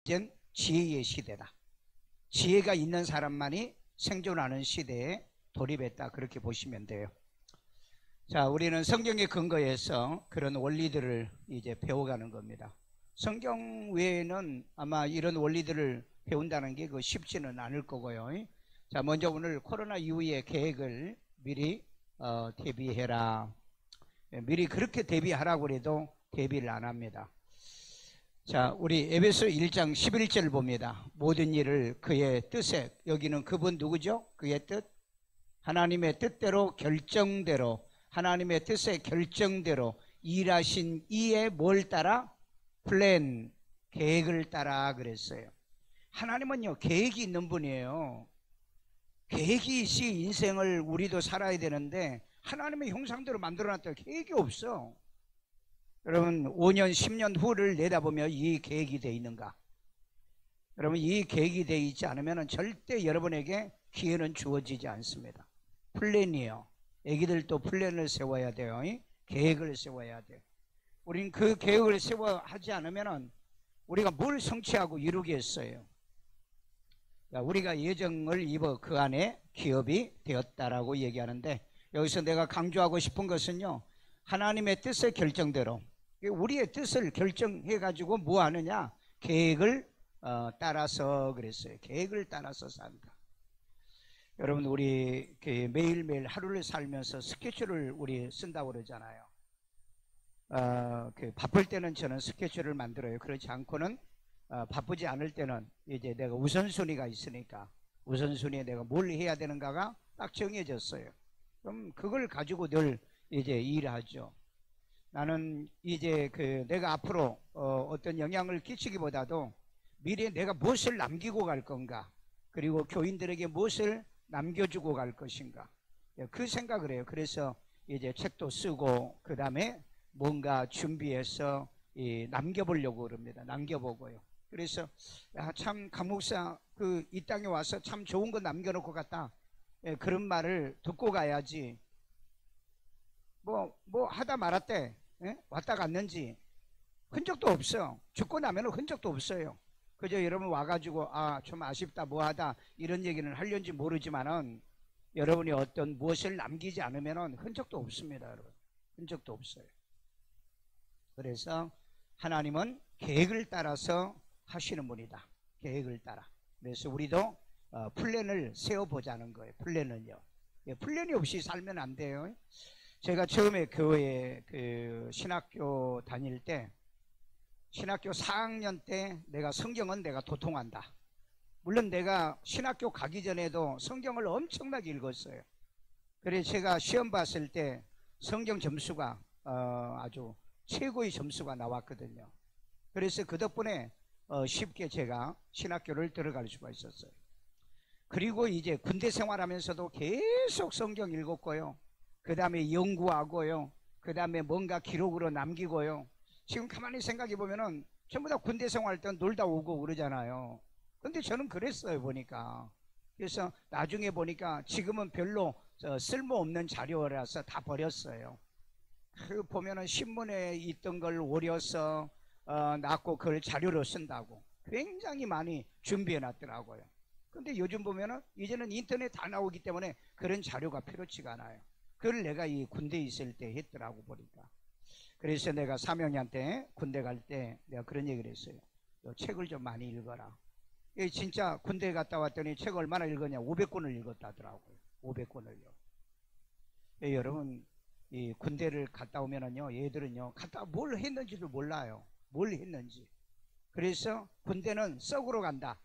이젠 지혜의 시대다. 지혜가 있는 사람만이 생존하는 시대에 돌입했다. 그렇게 보시면 돼요. 자, 우리는 성경에 근거해서 그런 원리들을 이제 배워가는 겁니다. 성경 외에는 아마 이런 원리들을 배운다는 게 쉽지는 않을 거고요. 자, 먼저 오늘 코로나 이후의 계획을 미리 대비해라. 미리 그렇게 대비하라고 해도 대비를 안 합니다. 자, 우리 에베소 1장 11절 봅니다. 모든 일을 그의 뜻에, 여기는 그분 누구죠? 그의 뜻? 하나님의 뜻대로 결정대로, 하나님의 뜻의 결정대로 일하신 이에 뭘 따라? 플랜, 계획을 따라 그랬어요. 하나님은요, 계획이 있는 분이에요. 계획이 있이 인생을 우리도 살아야 되는데 하나님의 형상대로 만들어놨다 계획이 없어. 여러분 5년 10년 후를 내다보며 이 계획이 되어 있는가? 여러분 이 계획이 되어 있지 않으면 절대 여러분에게 기회는 주어지지 않습니다. 플랜이에요. 애기들도 플랜을 세워야 돼요. 계획을 세워야 돼요. 우린 그 계획을 세워 하지 않으면 우리가 뭘 성취하고 이루겠어요. 우리가 예정을 입어 그 안에 기업이 되었다라고 얘기하는데, 여기서 내가 강조하고 싶은 것은요, 하나님의 뜻의 결정대로 우리의 뜻을 결정해 가지고 뭐 하느냐? 계획을 따라서 그랬어요. 계획을 따라서 산다. 여러분 우리 매일매일 하루를 살면서 스케줄을 우리 쓴다고 그러잖아요. 바쁠 때는 저는 스케줄을 만들어요. 그렇지 않고는 바쁘지 않을 때는 이제 내가 우선순위가 있으니까 우선순위에 내가 뭘 해야 되는가가 딱 정해졌어요. 그럼 그걸 가지고 늘 이제 일하죠. 나는 이제 내가 앞으로 어떤 영향을 끼치기보다도 미래에 내가 무엇을 남기고 갈 건가, 그리고 교인들에게 무엇을 남겨주고 갈 것인가, 그 생각을 해요. 그래서 이제 책도 쓰고 그 다음에 뭔가 준비해서 남겨보려고 그럽니다. 남겨보고요. 그래서 참 강목사 이 땅에 와서 참 좋은 거 남겨놓고 갔다, 그런 말을 듣고 가야지 뭐 하다 말았대, 왔다 갔는지 흔적도 없어. 죽고 나면 흔적도 없어요. 그저 여러분 와가지고 좀 아쉽다 뭐하다 이런 얘기는 하려는지 모르지만은 여러분이 어떤 무엇을 남기지 않으면 흔적도 없습니다. 여러분 흔적도 없어요. 그래서 하나님은 계획을 따라서 하시는 분이다. 계획을 따라. 그래서 우리도 플랜을 세워보자는 거예요. 플랜을요. 플랜이 없이 살면 안 돼요. 제가 처음에 교회에 신학교 다닐 때, 신학교 4학년 때 내가 성경은 내가 도통한다. 물론 내가 신학교 가기 전에도 성경을 엄청나게 읽었어요. 그래서 제가 시험 봤을 때 성경 점수가 아주 최고의 점수가 나왔거든요. 그래서 그 덕분에 쉽게 제가 신학교를 들어갈 수가 있었어요. 그리고 이제 군대 생활하면서도 계속 성경 읽었고요. 그 다음에 연구하고요. 그 다음에 뭔가 기록으로 남기고요. 지금 가만히 생각해 보면은 전부 다 군대 생활할 때 놀다 오고 그러잖아요. 근데 저는 그랬어요, 보니까. 그래서 나중에 보니까 지금은 별로 쓸모없는 자료라서 다 버렸어요. 보면은 신문에 있던 걸 오려서 놨고 그걸 자료로 쓴다고 굉장히 많이 준비해 놨더라고요. 근데 요즘 보면은 이제는 인터넷 다 나오기 때문에 그런 자료가 필요치가 않아요. 그걸 내가 이 군대에 있을 때 했더라고 보니까. 그래서 내가 사명이한테 군대 갈 때 내가 그런 얘기를 했어요. 책을 좀 많이 읽어라. 진짜 군대 갔다 왔더니 책 얼마나 읽었냐? 500권을 읽었다 하더라고요. 500권을요. 여러분 이 군대를 갔다 오면은요, 얘들은요 갔다 뭘 했는지도 몰라요. 뭘 했는지. 그래서 군대는 썩으러 간다,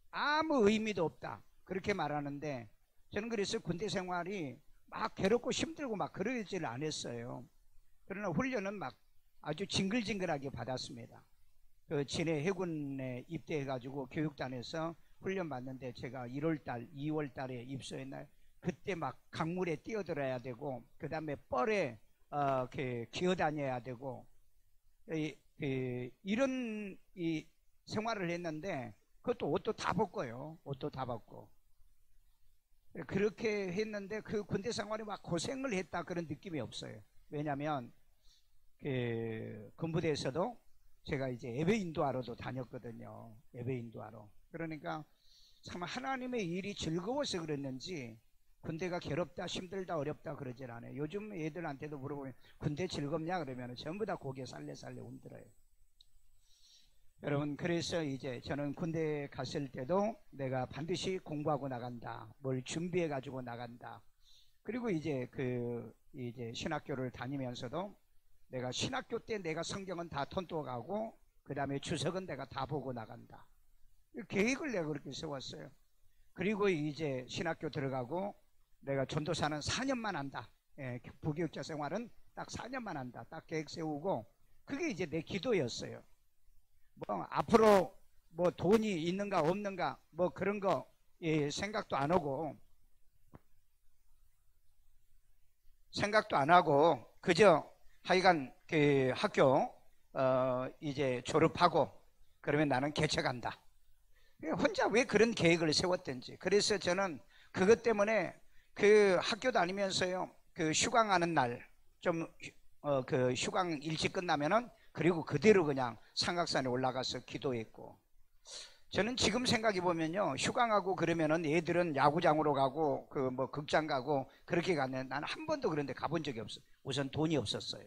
아무 의미도 없다, 그렇게 말하는데, 저는 그래서 군대 생활이 막 괴롭고 힘들고 막 그러지를 않았어요. 그러나 훈련은 막 아주 징글징글하게 받았습니다. 진해 해군에 입대해가지고 교육단에서 훈련 받는데 제가 1월달 2월달에 입소했나요? 그때 막 강물에 뛰어들어야 되고 그 다음에 뻘에 기어다녀야 되고 이런 생활을 했는데, 그것도 옷도 다 벗고요. 옷도 다 벗고 그렇게 했는데 그 군대 생활이 막 고생을 했다 그런 느낌이 없어요. 왜냐하면 군부대에서도 제가 이제 예배 인도하러도 다녔거든요. 예배 인도하러. 그러니까 참 하나님의 일이 즐거워서 그랬는지 군대가 괴롭다, 힘들다, 어렵다 그러질 않아요. 요즘 애들한테도 물어보면 군대 즐겁냐 그러면 전부 다 고개 살래살래 흔들어요. 여러분, 그래서 이제 저는 군대 갔을 때도 내가 반드시 공부하고 나간다, 뭘 준비해 가지고 나간다. 그리고 이제 이제 신학교를 다니면서도 내가 신학교 때 내가 성경은 다 톤독하고 그 다음에 주석은 내가 다 보고 나간다. 계획을 내가 그렇게 세웠어요. 그리고 이제 신학교 들어가고 내가 전도사는 4년만 한다. 예, 부교육자 생활은 딱 4년만 한다. 딱 계획 세우고 그게 이제 내 기도였어요. 뭐 앞으로 뭐 돈이 있는가 없는가 뭐 그런 거 생각도 안 하고 그저 하여간 그 학교 이제 졸업하고 그러면 나는 개척한다. 혼자 왜 그런 계획을 세웠던지. 그래서 저는 그것 때문에 그 학교 다니면서요, 그 휴강하는 날 좀 그 휴강 일찍 끝나면은 그리고 그대로 그냥 삼각산에 올라가서 기도했고, 저는 지금 생각해 보면요, 휴강하고 그러면은 애들은 야구장으로 가고 그 뭐 극장 가고 그렇게 가는, 나는 한 번도 그런 데 가본 적이 없어요. 우선 돈이 없었어요.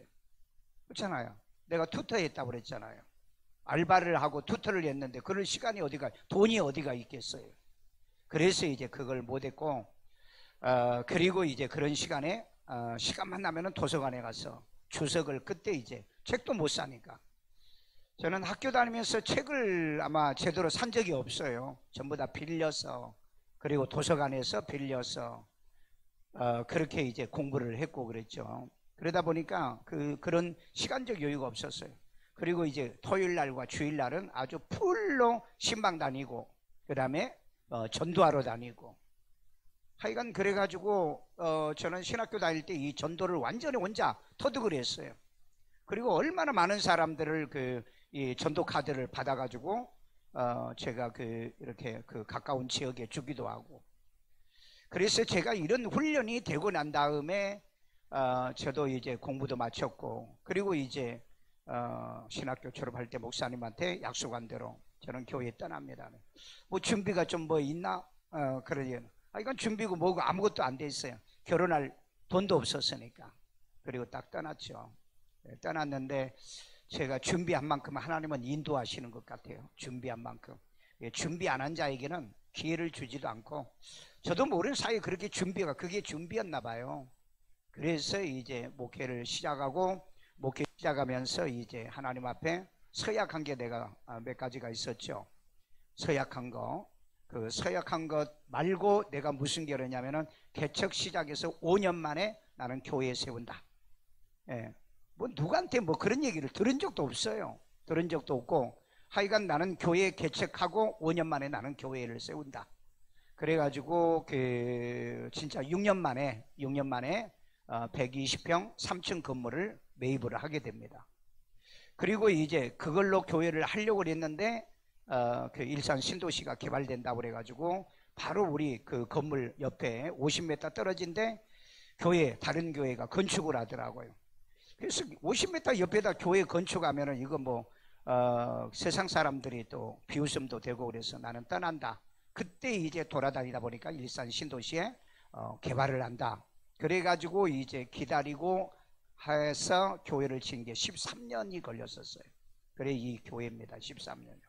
그렇잖아요. 내가 투터 했다고 그랬잖아요. 알바를 하고 투터를 했는데 그럴 시간이 어디가, 돈이 어디가 있겠어요. 그래서 이제 그걸 못했고, 그리고 이제 그런 시간에 시간만 나면은 도서관에 가서 주석을, 그때 이제 책도 못 사니까 저는 학교 다니면서 책을 아마 제대로 산 적이 없어요. 전부 다 빌려서, 그리고 도서관에서 빌려서 그렇게 이제 공부를 했고 그랬죠. 그러다 보니까 그런 시간적 여유가 없었어요. 그리고 이제 토요일 날과 주일 날은 아주 풀로 신방 다니고 그 다음에 전도하러 다니고, 하여간 그래가지고 저는 신학교 다닐 때 이 전도를 완전히 혼자 터득을 했어요. 그리고 얼마나 많은 사람들을 이 전도 카드를 받아가지고 제가 이렇게 가까운 지역에 주기도 하고. 그래서 제가 이런 훈련이 되고 난 다음에 저도 이제 공부도 마쳤고, 그리고 이제 신학교 졸업할 때 목사님한테 약속한 대로 저는 교회 떠납니다. 뭐 준비가 좀 뭐 있나? 그러지. 이건 준비고 뭐고 아무것도 안 돼 있어요. 결혼할 돈도 없었으니까. 그리고 딱 떠났죠. 떠났는데 제가 준비한 만큼 하나님은 인도하시는 것 같아요. 준비한 만큼. 준비 안 한 자에게는 기회를 주지도 않고, 저도 모르는 사이에 그렇게 그게 준비였나 봐요. 그래서 이제 목회를 시작하고, 목회 시작하면서 이제 하나님 앞에 서약한 게 내가 몇 가지가 있었죠. 서약한 거. 그 서약한 것 말고 내가 무슨 결혼이냐면은 개척 시작해서 5년 만에 나는 교회 세운다. 예. 뭐 누구한테 뭐 그런 얘기를 들은 적도 없어요. 들은 적도 없고, 하여간 나는 교회 개척하고 5년 만에 나는 교회를 세운다. 그래가지고 진짜 6년 만에 120평 3층 건물을 매입을 하게 됩니다. 그리고 이제 그걸로 교회를 하려고 했는데 일산 신도시가 개발된다고 그래가지고 바로 우리 그 건물 옆에 50m 떨어진데 다른 교회가 건축을 하더라고요. 그래서 50m 옆에다 교회 건축하면은 이거 뭐 세상 사람들이 또 비웃음도 되고, 그래서 나는 떠난다. 그때 이제 돌아다니다 보니까 일산 신도시에 개발을 한다. 그래가지고 이제 기다리고 해서 교회를 지은 게 13년이 걸렸었어요. 그래 이 교회입니다. 13년.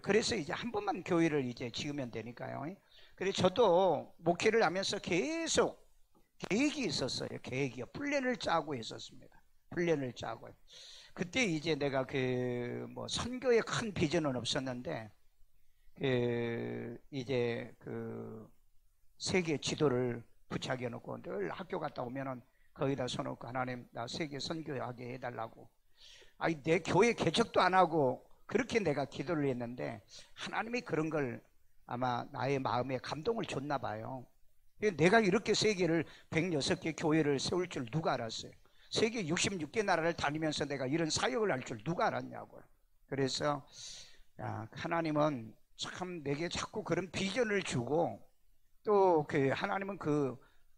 그래서 이제 한 번만 교회를 이제 지으면 되니까요. 그래서 저도 목회를 하면서 계속 계획이 있었어요. 계획이요. 플랜을 짜고 있었습니다. 플랜을 짜고요. 그때 이제 내가 뭐 선교에 큰 비전은 없었는데 이제 세계 지도를 부착해 놓고 늘 학교 갔다 오면은 거기다 써놓고, 하나님 나 세계 선교하게 해달라고. 내 교회 개척도 안 하고 그렇게 내가 기도를 했는데 하나님이 그런 걸 아마 나의 마음에 감동을 줬나 봐요. 내가 이렇게 세계를 106개 교회를 세울 줄 누가 알았어요. 세계 66개 나라를 다니면서 내가 이런 사역을 할 줄 누가 알았냐고요. 그래서 하나님은 참 내게 자꾸 그런 비전을 주고, 또 하나님은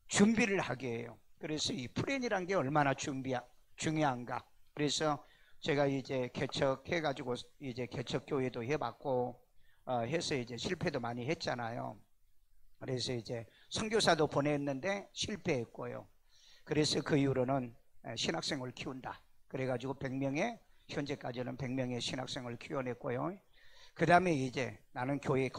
준비를 하게 해요. 그래서 이 플랜이란 게 얼마나 중요한가. 그래서 제가 이제 개척해가지고 이제 개척교회도 해봤고, 해서 이제 실패도 많이 했잖아요. 그래서 이제 선교사도 보냈는데 실패했고요. 그래서 그 이후로는 신학생을 키운다. 그래가지고 100명의, 현재까지는 100명의 신학생을 키워냈고요. 그 다음에 이제 나는 교회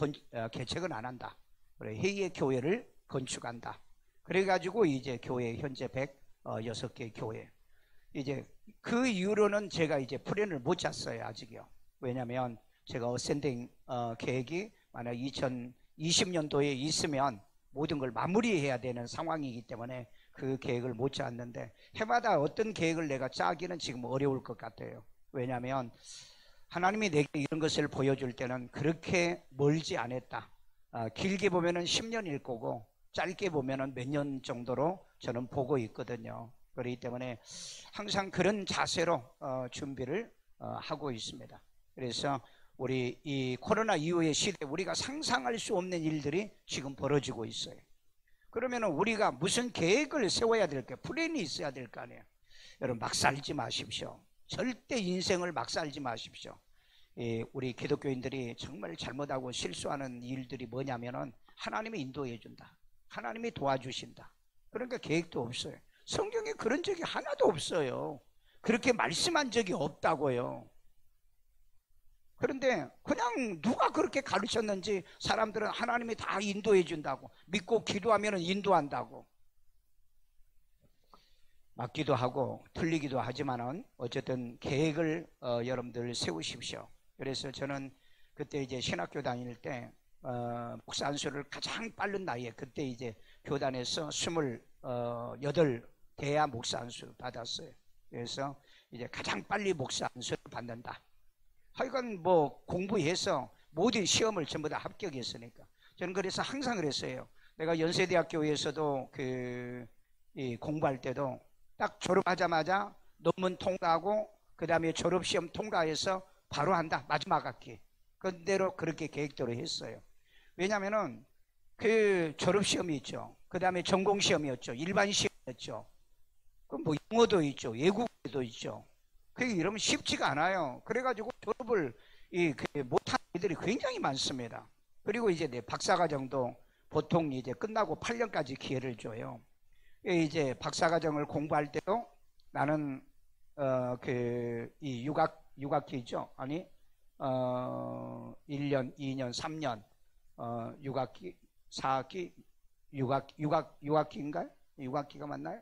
개척은 안 한다. 그래, 회의의 교회를 건축한다. 그래가지고 이제 교회 현재 106개 교회. 이제 그 이후로는 제가 이제 플랜을 못 짰어요, 아직요. 왜냐면 제가 어센딩 계획이 만약 2020년도에 있으면 모든 걸 마무리해야 되는 상황이기 때문에 그 계획을 못 짰는데, 해마다 어떤 계획을 내가 짜기는 지금 어려울 것 같아요. 왜냐하면 하나님이 내게 이런 것을 보여줄 때는 그렇게 멀지 않았다. 길게 보면은 10년일 거고 짧게 보면은 몇 년 정도로 저는 보고 있거든요. 그렇기 때문에 항상 그런 자세로 준비를 하고 있습니다. 그래서 우리 이 코로나 이후의 시대, 우리가 상상할 수 없는 일들이 지금 벌어지고 있어요. 그러면 우리가 무슨 계획을 세워야 될까요? 플랜이 있어야 될 거 아니에요. 여러분, 막 살지 마십시오. 절대 인생을 막 살지 마십시오. 우리 기독교인들이 정말 잘못하고 실수하는 일들이 뭐냐면은 하나님이 인도해 준다, 하나님이 도와주신다, 그러니까 계획도 없어요. 성경에 그런 적이 하나도 없어요. 그렇게 말씀한 적이 없다고요. 그런데 그냥 누가 그렇게 가르쳤는지 사람들은 하나님이 다 인도해 준다고 믿고 기도하면 인도한다고. 맞기도 하고 틀리기도 하지만은 어쨌든 계획을 여러분들 세우십시오. 그래서 저는 그때 이제 신학교 다닐 때 목사 안수를 가장 빠른 나이에, 그때 이제 교단에서 28대야 목사 안수 받았어요. 그래서 이제 가장 빨리 목사 안수를 받는다. 하여간 뭐 공부해서 모든 시험을 전부 다 합격했으니까. 저는 그래서 항상 그랬어요. 내가 연세대학교에서도 공부할 때도 딱 졸업하자마자 논문 통과하고 그 다음에 졸업시험 통과해서 바로 한다, 마지막 학기. 그대로 그렇게 계획대로 했어요. 왜냐면은 그 졸업시험이 있죠. 그 다음에 전공시험이었죠. 일반시험이었죠. 그 뭐 영어도 있죠. 외국어도 있죠. 그게 이러면 쉽지가 않아요. 그래가지고 졸업을 못한 애들이 굉장히 많습니다. 그리고 이제 내 박사과정도 보통 이제 끝나고 8년까지 기회를 줘요. 이제 박사과정을 공부할 때도 나는 이 육학기죠. 아니 1년, 2년, 3년 6학기, 4학기, 6학기인가요? 6학기가 맞나요?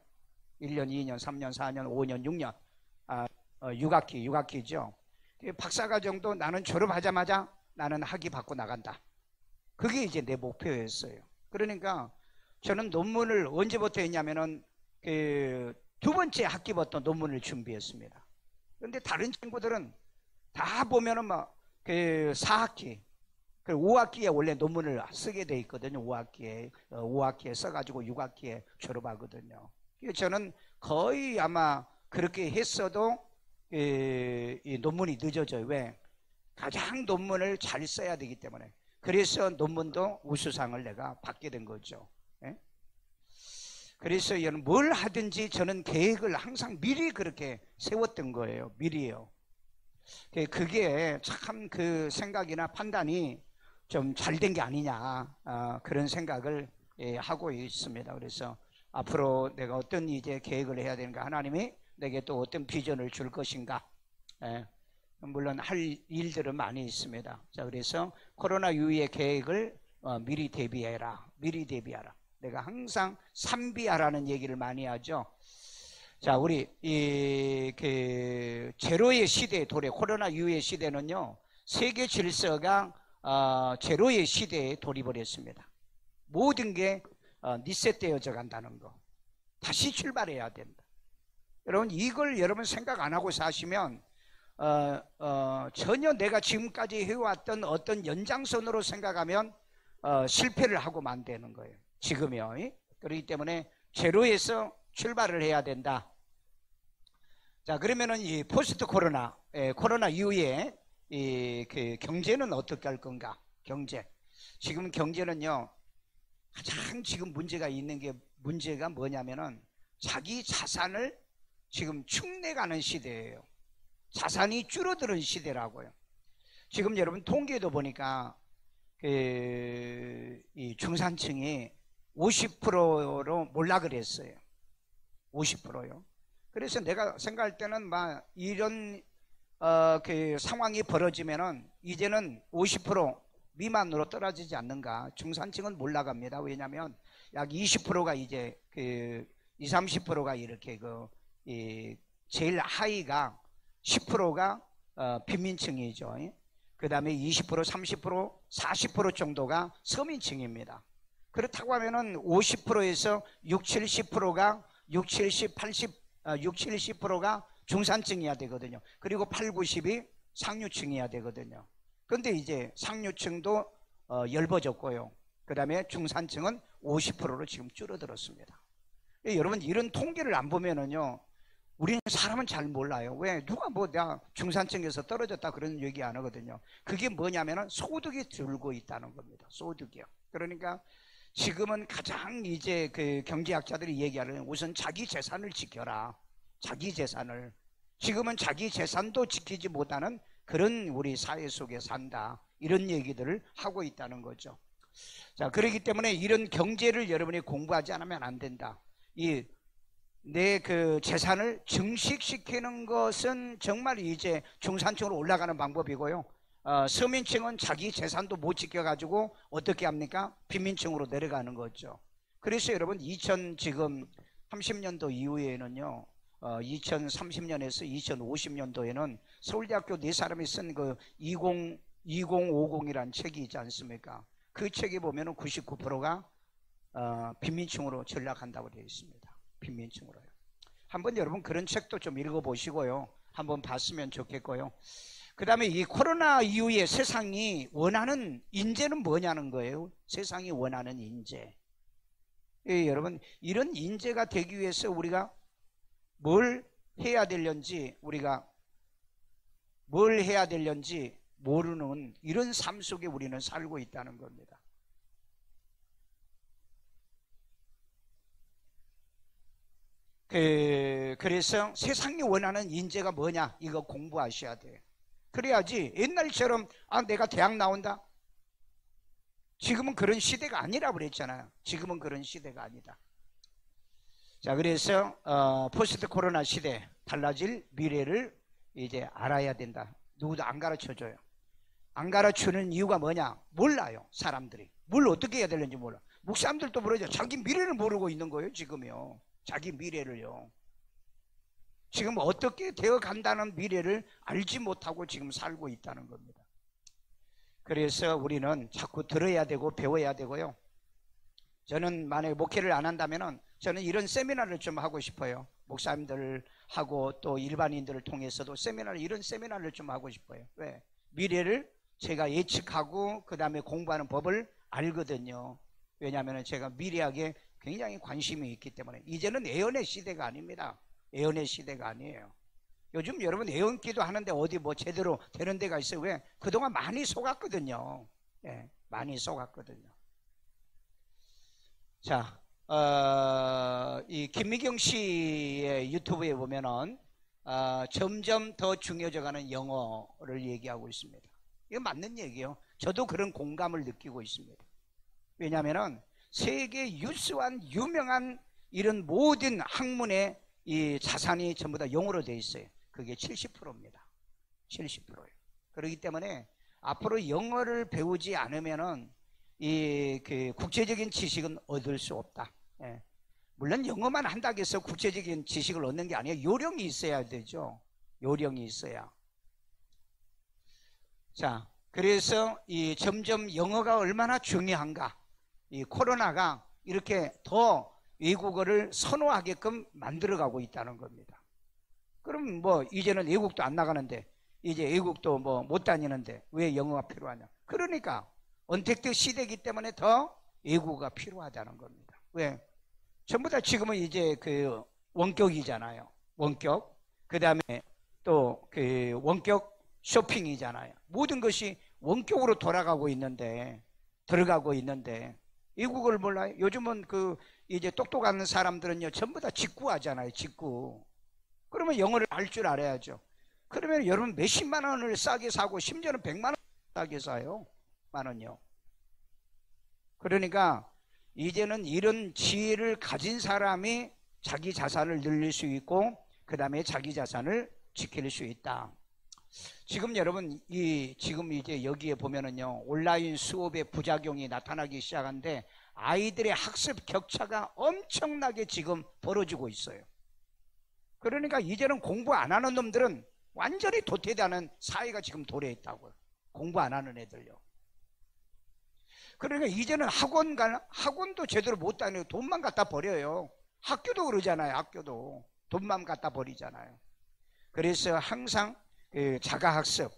1년, 2년, 3년, 4년, 5년, 6년 6학기죠. 박사과정도 나는 졸업하자마자 나는 학위 받고 나간다. 그게 이제 내 목표였어요. 그러니까 저는 논문을 언제부터 했냐면은 두 번째 학기부터 논문을 준비했습니다. 그런데 다른 친구들은 다 보면은 막 4학기, 5학기에 원래 논문을 쓰게 돼 있거든요. 5학기에 써가지고 6학기에 졸업하거든요. 저는 거의 아마 그렇게 했어도 이 논문이 늦어져요. 왜? 가장 논문을 잘 써야 되기 때문에. 그래서 논문도 우수상을 내가 받게 된 거죠. 예? 그래서 뭘 하든지 저는 계획을 항상 미리 그렇게 세웠던 거예요. 미리요. 그게 참 그 생각이나 판단이 좀 잘 된 게 아니냐, 그런 생각을 하고 있습니다. 그래서 앞으로 내가 어떤 이제 계획을 해야 되는가, 하나님이 내게 또 어떤 비전을 줄 것인가. 물론 할 일들은 많이 있습니다. 자, 그래서 코로나 이후의 계획을 미리 대비해라. 미리 대비하라. 내가 항상 산비하라는 얘기를 많이 하죠. 자, 우리 제로의 시대의 도래, 코로나 이후의 시대는요, 세계 질서가 제로의 시대에 돌입을 했습니다. 모든 게 리셋되어져 간다는 거. 다시 출발해야 된다. 여러분, 이걸 여러분 생각 안 하고 사시면 전혀 내가 지금까지 해왔던 어떤 연장선으로 생각하면 실패를 하고 만드는 거예요. 지금요. 그렇기 때문에 제로에서 출발을 해야 된다. 자, 그러면은 이 포스트 코로나, 코로나 이후에 그 경제는 어떻게 할 건가? 경제. 지금 경제는요, 가장 지금 문제가 있는 게, 문제가 뭐냐면은 자기 자산을 지금 축내가는 시대예요. 자산이 줄어드는 시대라고요. 지금 여러분 통계도 보니까 이 중산층이 50%로 몰락을 했어요. 50%요. 그래서 내가 생각할 때는 막 이런 그 상황이 벌어지면은 이제는 50% 미만으로 떨어지지 않는가. 중산층은 몰락합니다. 왜냐하면 약 20%가 이제 그 20, 30%가 이렇게 제일 하위가 10%가 빈민층이죠. 그 다음에 20%, 30%, 40% 정도가 서민층입니다. 그렇다고 하면은 50%에서 60, 70%가 60, 70%가 중산층이어야 되거든요. 그리고 8, 90이 상류층이어야 되거든요. 그런데 이제 상류층도 엷어졌고요. 그 다음에 중산층은 50%로 지금 줄어들었습니다. 여러분 이런 통계를 안 보면은요, 우리는 사람은 잘 몰라요. 왜? 누가 뭐 내가 중산층에서 떨어졌다 그런 얘기 안 하거든요. 그게 뭐냐면은 소득이 줄고 있다는 겁니다. 소득이요. 그러니까 지금은 가장 이제 그 경제학자들이 얘기하는 우선 자기 재산을 지켜라. 자기 재산을. 지금은 자기 재산도 지키지 못하는 그런 우리 사회 속에 산다. 이런 얘기들을 하고 있다는 거죠. 자, 그렇기 때문에 이런 경제를 여러분이 공부하지 않으면 안 된다. 내 그 재산을 증식시키는 것은 정말 이제 중산층으로 올라가는 방법이고요. 서민층은 자기 재산도 못 지켜가지고 어떻게 합니까? 빈민층으로 내려가는 거죠. 그래서 여러분 지금 30년도 이후에는요, 2030년에서 2050년도에는 서울대학교 4사람이 쓴 그 2050이라는 책이 있지 않습니까? 그 책에 보면은 99%가 빈민층으로 전락한다고 되어 있습니다. 빈민층으로요. 한번 여러분 그런 책도 좀 읽어보시고요. 한번 봤으면 좋겠고요. 그 다음에 이 코로나 이후에 세상이 원하는 인재는 뭐냐는 거예요. 세상이 원하는 인재. 여러분 이런 인재가 되기 위해서 우리가 뭘 해야 되는지 모르는 이런 삶 속에 우리는 살고 있다는 겁니다. 그래서 세상이 원하는 인재가 뭐냐, 이거 공부하셔야 돼요. 그래야지 옛날처럼 내가 대학 나온다, 지금은 그런 시대가 아니라고 그랬잖아요. 지금은 그런 시대가 아니다. 자, 그래서 포스트 코로나 시대, 달라질 미래를 이제 알아야 된다. 누구도 안 가르쳐줘요. 안 가르치는 이유가 뭐냐, 몰라요. 사람들이 뭘 어떻게 해야 되는지 몰라. 목사님들도 모르죠. 자기 미래를 모르고 있는 거예요. 지금요, 자기 미래를요. 지금 어떻게 되어 간다는 미래를 알지 못하고 지금 살고 있다는 겁니다. 그래서 우리는 자꾸 들어야 되고 배워야 되고요. 저는 만약에 목회를 안 한다면은 저는 이런 세미나를 좀 하고 싶어요. 목사님들하고 또 일반인들을 통해서도 이런 세미나를 좀 하고 싶어요. 왜? 미래를 제가 예측하고 그 다음에 공부하는 법을 알거든요. 왜냐하면 제가 미래학에 굉장히 관심이 있기 때문에. 이제는 예언의 시대가 아닙니다. 예언의 시대가 아니에요. 요즘 여러분 예언기도 하는데 어디 뭐 제대로 되는 데가 있어요. 왜? 그동안 많이 속았거든요. 예, 많이 속았거든요. 자, 이 김미경 씨의 유튜브에 보면은 점점 더 중요해져 가는 영어를 얘기하고 있습니다. 이거 맞는 얘기예요. 저도 그런 공감을 느끼고 있습니다. 왜냐하면은 세계 유수한 유명한 이런 모든 학문의 이 자산이 전부 다 영어로 되어 있어요. 그게 70%입니다. 70%예요. 그렇기 때문에 앞으로 영어를 배우지 않으면은 그 국제적인 지식은 얻을 수 없다. 예. 물론 영어만 한다고 해서 국제적인 지식을 얻는 게 아니에요. 요령이 있어야 되죠. 요령이 있어야. 자, 그래서 점점 영어가 얼마나 중요한가. 이 코로나가 이렇게 더 외국어를 선호하게끔 만들어가고 있다는 겁니다. 그럼 뭐 이제는 외국도 안 나가는데, 이제 외국도 뭐 못 다니는데 왜 영어가 필요하냐. 그러니까 언택트 시대이기 때문에 더 외국어가 필요하다는 겁니다. 왜? 전부 다 지금은 이제 그 원격이잖아요. 원격. 그 다음에 또 그 원격 쇼핑이잖아요. 모든 것이 원격으로 들어가고 있는데 외국어를 몰라요? 요즘은 이제 똑똑한 사람들은요, 전부 다 직구 하잖아요. 직구. 그러면 영어를 할 줄 알아야죠. 그러면 여러분 몇십만 원을 싸게 사고 심지어는 100만 원 싸게 사요. 만 원요. 그러니까 이제는 이런 지혜를 가진 사람이 자기 자산을 늘릴 수 있고 그 다음에 자기 자산을 지킬 수 있다. 지금 여러분 지금 이제 여기에 보면은요 온라인 수업의 부작용이 나타나기 시작한데 아이들의 학습 격차가 엄청나게 지금 벌어지고 있어요. 그러니까 이제는 공부 안 하는 놈들은 완전히 도태되는 사회가 지금 도래해 있다고요. 공부 안 하는 애들요. 그러니까 이제는 학원도 제대로 못 다니고 돈만 갖다 버려요. 학교도 그러잖아요. 학교도 돈만 갖다 버리잖아요. 그래서 항상 자가학습,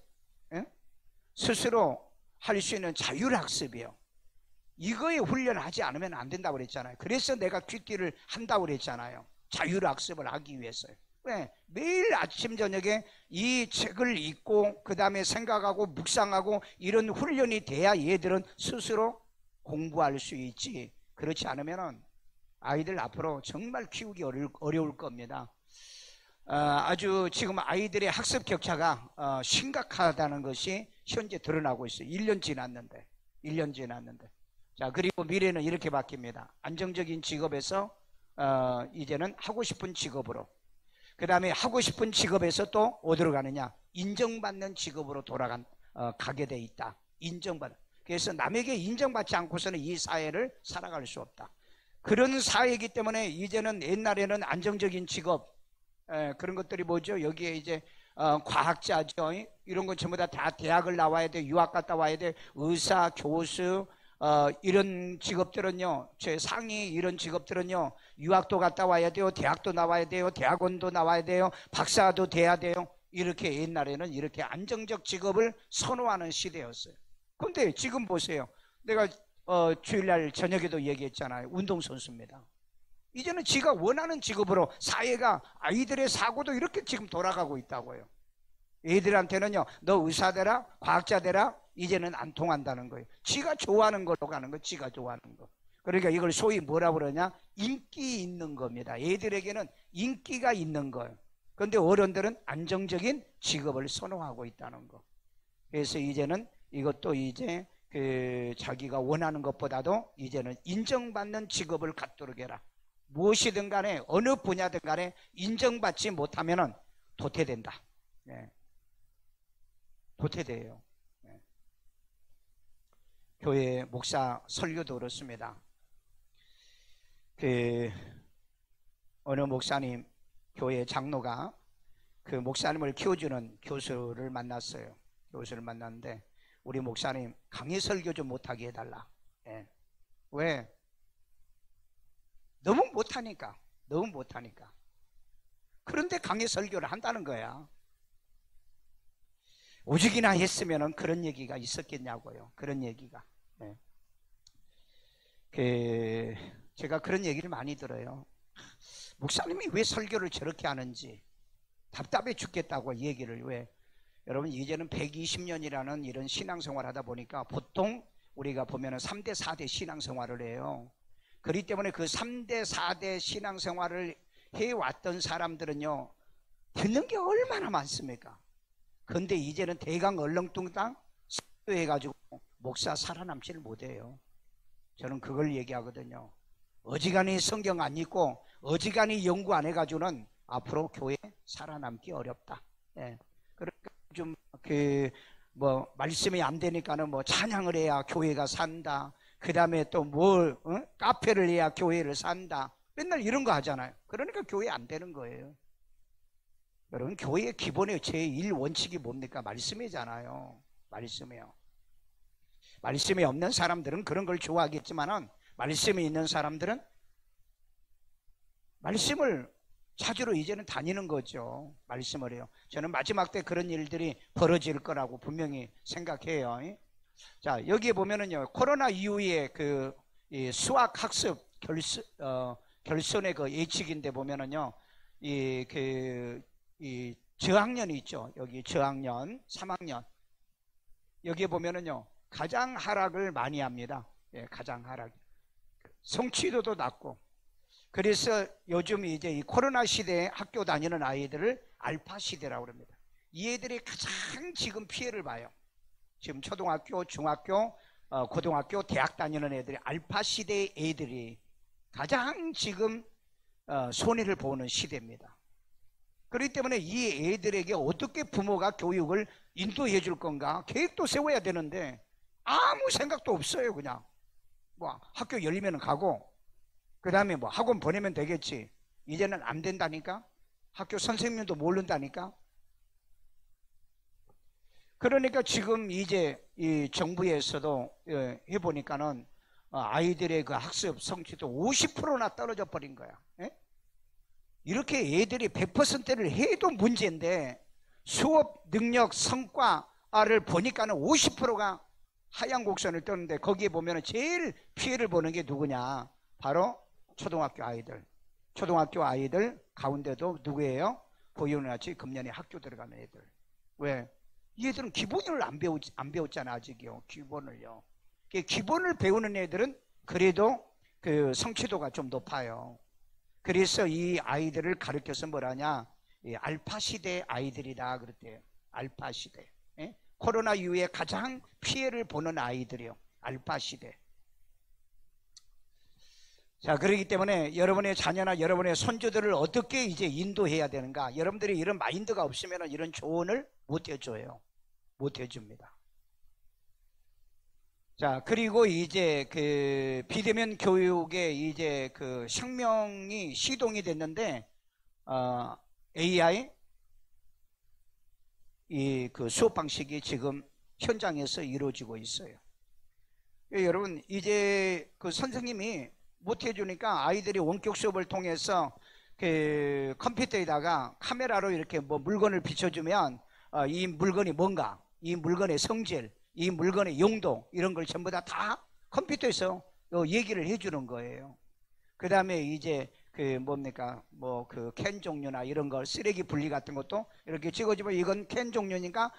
스스로 할 수 있는 자율학습이요. 이거에 훈련하지 않으면 안 된다고 그랬잖아요. 그래서 내가 퀴티를 한다고 그랬잖아요. 자율학습을 하기 위해서요. 왜? 매일 아침 저녁에 이 책을 읽고 그 다음에 생각하고 묵상하고 이런 훈련이 돼야 얘들은 스스로 공부할 수 있지. 그렇지 않으면 아이들 앞으로 정말 키우기 어려울 겁니다. 아주 지금 아이들의 학습 격차가 심각하다는 것이 현재 드러나고 있어요. 1년 지났는데. 자, 그리고 미래는 이렇게 바뀝니다. 안정적인 직업에서 이제는 하고 싶은 직업으로, 그 다음에 하고 싶은 직업에서 또 어디로 가느냐? 인정받는 직업으로 가게 돼 있다. 인정받는. 그래서 남에게 인정받지 않고서는 이 사회를 살아갈 수 없다. 그런 사회이기 때문에 이제는 옛날에는 안정적인 직업, 그런 것들이 뭐죠? 여기에 이제 과학자죠. 이런 건 전부 다 대학을 나와야 돼. 유학 갔다 와야 돼. 의사, 교수, 이런 직업들은요, 제 상위 이런 직업들은요, 유학도 갔다 와야 돼요. 대학도 나와야 돼요. 대학원도 나와야 돼요. 박사도 돼야 돼요. 이렇게 옛날에는 이렇게 안정적 직업을 선호하는 시대였어요. 근데 지금 보세요. 내가 주일날 저녁에도 얘기했잖아요. 운동선수입니다. 이제는 지가 원하는 직업으로 사회가 아이들의 사고도 이렇게 지금 돌아가고 있다고요. 애들한테는요, 너 의사 되라, 과학자 되라, 이제는 안 통한다는 거예요. 지가 좋아하는 걸로 가는 거, 지가 좋아하는 거. 그러니까 이걸 소위 뭐라 그러냐? 인기 있는 겁니다. 애들에게는 인기가 있는 거예요. 그런데 어른들은 안정적인 직업을 선호하고 있다는 거. 그래서 이제는 이것도 이제 자기가 원하는 것보다도 이제는 인정받는 직업을 갖도록 해라. 무엇이든 간에 어느 분야든 간에 인정받지 못하면은 도태된다. 네. 도태돼요. 네. 교회 목사 설교도 그렇습니다. 어느 목사님, 교회 장로가 그 목사님을 키워주는 교수를 만났어요. 교수를 만났는데 우리 목사님 강의 설교 좀 못하게 해달라. 네. 왜? 너무 못하니까. 그런데 강의 설교를 한다는 거야. 오죽이나 했으면 그런 얘기가 있었겠냐고요. 그런 얘기가. 네. 제가 그런 얘기를 많이 들어요. 목사님이 왜 설교를 저렇게 하는지 답답해 죽겠다고 얘기를. 왜? 여러분 이제는 120년이라는 이런 신앙생활을 하다 보니까 보통 우리가 보면은 3대 4대 신앙생활을 해요. 그렇기 때문에 그 3대 4대 신앙생활을 해왔던 사람들은요 듣는 게 얼마나 많습니까? 그런데 이제는 대강 얼렁뚱땅 해가지고 목사 살아남지를 못해요. 저는 그걸 얘기하거든요. 어지간히 성경 안 읽고 어지간히 연구 안 해가지고는 앞으로 교회 살아남기 어렵다. 예. 그러니까 좀 말씀이 안 되니까는 찬양을 해야 교회가 산다. 그 다음에 또 카페를 해야 교회를 산다. 맨날 이런 거 하잖아요. 그러니까 교회 안 되는 거예요. 여러분 교회의 기본의 제1원칙이 뭡니까? 말씀이잖아요. 말씀이요. 말씀이 없는 사람들은 그런 걸 좋아하겠지만은 말씀이 있는 사람들은 말씀을 찾으러 이제는 다니는 거죠. 말씀을 해요. 저는 마지막 때 그런 일들이 벌어질 거라고 분명히 생각해요. 자, 여기에 보면은요, 코로나 이후에 이 수학 학습 결손의 그 예측인데 보면은요, 이 저학년이 있죠. 여기 저학년, 3학년. 여기에 보면은요, 가장 하락을 많이 합니다. 예, 가장 하락. 성취도도 낮고. 그래서 요즘 이제 이 코로나 시대에 학교 다니는 아이들을 알파 시대라고 합니다. 이 애들이 가장 지금 피해를 봐요. 지금 초등학교, 중학교, 고등학교, 대학 다니는 애들이 알파 시대의 애들이 가장 지금 손해를 보는 시대입니다. 그렇기 때문에 이 애들에게 어떻게 부모가 교육을 인도해 줄 건가 계획도 세워야 되는데 아무 생각도 없어요. 그냥 뭐 학교 열리면 가고 그 다음에 뭐 학원 보내면 되겠지. 이제는 안 된다니까. 학교 선생님도 모른다니까. 그러니까 지금 이제 이 정부에서도 해보니까는 아이들의 그 학습 성취도 50%나 떨어져 버린 거야. 예? 이렇게 애들이 100%를 해도 문제인데 수업 능력 성과를 보니까는 50%가 하향 곡선을 떠는데 거기에 보면은 제일 피해를 보는 게 누구냐? 바로 초등학교 아이들. 초등학교 아이들 가운데도 누구예요? 보이오같이 금년에 학교 들어가는 애들. 왜? 이 애들은 기본을 안 배웠잖아 아직요. 기본을요. 기본을 배우는 애들은 그래도 그 성취도가 좀 높아요. 그래서 이 아이들을 가르쳐서 뭐라냐? 알파 시대 아이들이다 그랬대요. 알파 시대. 예? 코로나 이후에 가장 피해를 보는 아이들이요. 알파 시대. 자, 그렇기 때문에 여러분의 자녀나 여러분의 손주들을 어떻게 이제 인도해야 되는가? 여러분들이 이런 마인드가 없으면 이런 조언을 못 해줘요. 못 해줍니다. 자, 그리고 이제 그 비대면 교육에 이제 그 혁명이 시동이 됐는데, AI 이 그 수업 방식이 지금 현장에서 이루어지고 있어요. 여러분, 이제 그 선생님이 못 해주니까 아이들이 원격 수업을 통해서 그 컴퓨터에다가 카메라로 이렇게 뭐 물건을 비춰주면 이 물건이 뭔가, 이 물건의 성질, 이 물건의 용도 이런 걸 전부 다 컴퓨터에서 얘기를 해주는 거예요. 그 다음에 이제 그 뭡니까 뭐 그 캔 종류나 이런 걸 쓰레기 분리 같은 것도 이렇게 찍어주면 이건 캔 종류니까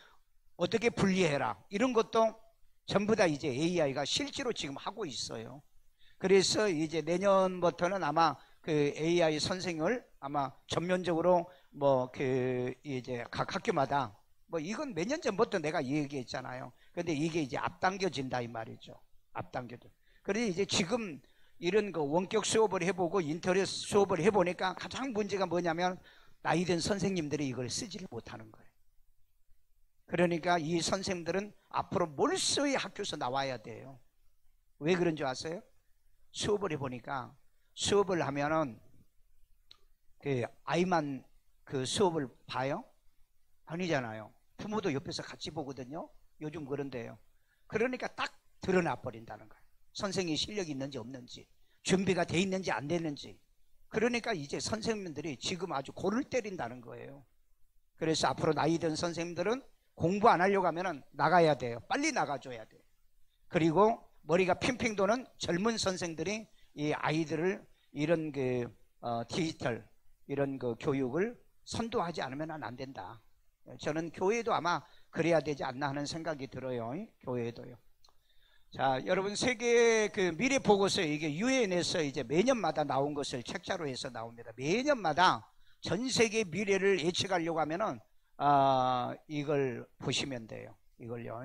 어떻게 분리해라 이런 것도 전부 다 이제 AI가 실제로 지금 하고 있어요. 그래서 이제 내년부터는 아마 그 AI 선생을 아마 전면적으로 뭐 그 이제 각 학교마다 뭐 이건 몇 년 전부터 내가 얘기했잖아요. 근데 이게 이제 앞당겨진다 이 말이죠. 앞당겨져. 그래서 이제 지금 이런 그 원격 수업을 해보고 인터넷 수업을 해보니까 가장 문제가 뭐냐면 나이든 선생님들이 이걸 쓰지를 못하는 거예요. 그러니까 이 선생님들은 앞으로 몰수의 학교에서 나와야 돼요. 왜 그런 줄 아세요? 수업을 해보니까 수업을 하면은 그 아이만 그 수업을 봐요? 아니잖아요. 부모도 옆에서 같이 보거든요. 요즘 그런데요. 그러니까 딱 드러나 버린다는 거예요. 선생님이 실력이 있는지 없는지, 준비가 돼 있는지 안 됐는지. 그러니까 이제 선생님들이 지금 아주 골을 때린다는 거예요. 그래서 앞으로 나이 든 선생님들은 공부 안 하려고 하면 나가야 돼요. 빨리 나가줘야 돼요. 그리고 머리가 핑핑 도는 젊은 선생들이 이 아이들을 이런 그 디지털 이런 그 교육을 선도하지 않으면 안 된다. 저는 교회도 아마 그래야 되지 않나 하는 생각이 들어요. 교회도요. 자, 여러분 세계 그 미래 보고서 이게 유엔에서 이제 매년마다 나온 것을 책자로 해서 나옵니다. 매년마다 전 세계 미래를 예측하려고 하면은 이걸 보시면 돼요. 이걸요.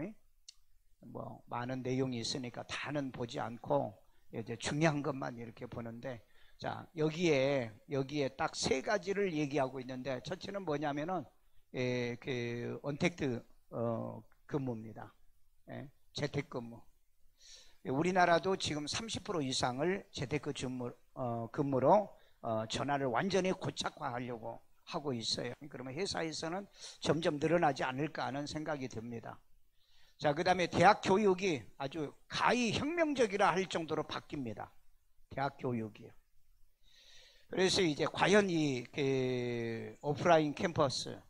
뭐 많은 내용이 있으니까 다는 보지 않고 이제 중요한 것만 이렇게 보는데, 자 여기에 딱 세 가지를 얘기하고 있는데, 첫째는 뭐냐면은 그 언택트 근무입니다. 재택근무. 우리나라도 지금 30% 이상을 재테크 근무로 전환을 완전히 고착화하려고 하고 있어요. 그러면 회사에서는 점점 늘어나지 않을까 하는 생각이 듭니다. 자, 그 다음에 대학 교육이 아주 가히 혁명적이라 할 정도로 바뀝니다. 대학 교육이요. 그래서 이제 과연 이 오프라인 캠퍼스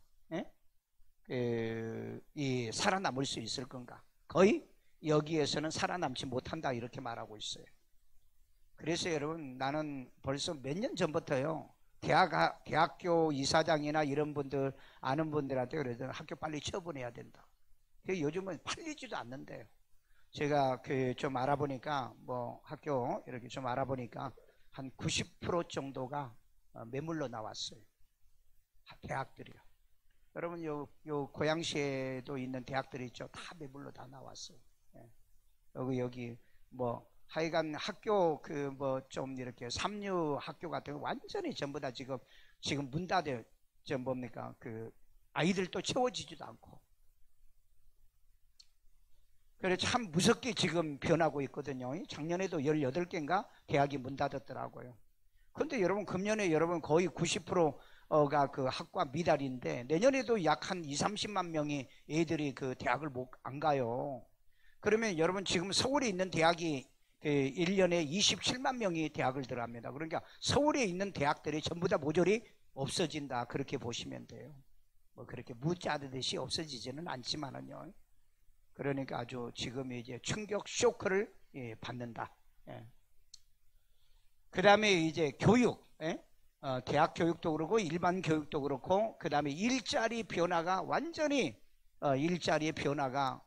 이 살아남을 수 있을 건가? 거의 여기에서는 살아남지 못한다 이렇게 말하고 있어요. 그래서 여러분, 나는 벌써 몇 년 전부터요, 대학교 이사장이나 이런 분들 아는 분들한테 그래도 학교 빨리 처분해야 된다. 요즘은 팔리지도 않는데요. 제가 좀 알아보니까 뭐 학교 이렇게 좀 알아보니까 한 90% 정도가 매물로 나왔어요. 대학들이요. 여러분 요 고양시에도 있는 대학들이 있죠. 다 매물로 다 나왔어요. 예. 여기 뭐 하여간 학교 그 뭐 좀 이렇게 삼류 학교 같은 거 완전히 전부 다 지금 문 닫아 저 뭡니까 그 아이들도 채워지지도 않고. 그래 참 무섭게 지금 변하고 있거든요. 작년에도 18개인가 대학이 문 닫았더라고요. 근데 여러분 금년에 여러분 거의 90%가 그 학과 미달인데 내년에도 약 한 30만 명이 애들이 그 대학을 안 가요. 그러면 여러분 지금 서울에 있는 대학이 그 1년에 27만 명이 대학을 들어갑니다. 그러니까 서울에 있는 대학들이 전부 다 모조리 없어진다. 그렇게 보시면 돼요. 뭐 그렇게 무자르듯이 없어지지는 않지만은요. 그러니까 아주 지금 이제 충격 쇼크를 받는다. 예. 그 다음에 이제 교육, 대학 교육도 그렇고 일반 교육도 그렇고 그 다음에 일자리 변화가 완전히 일자리의 변화가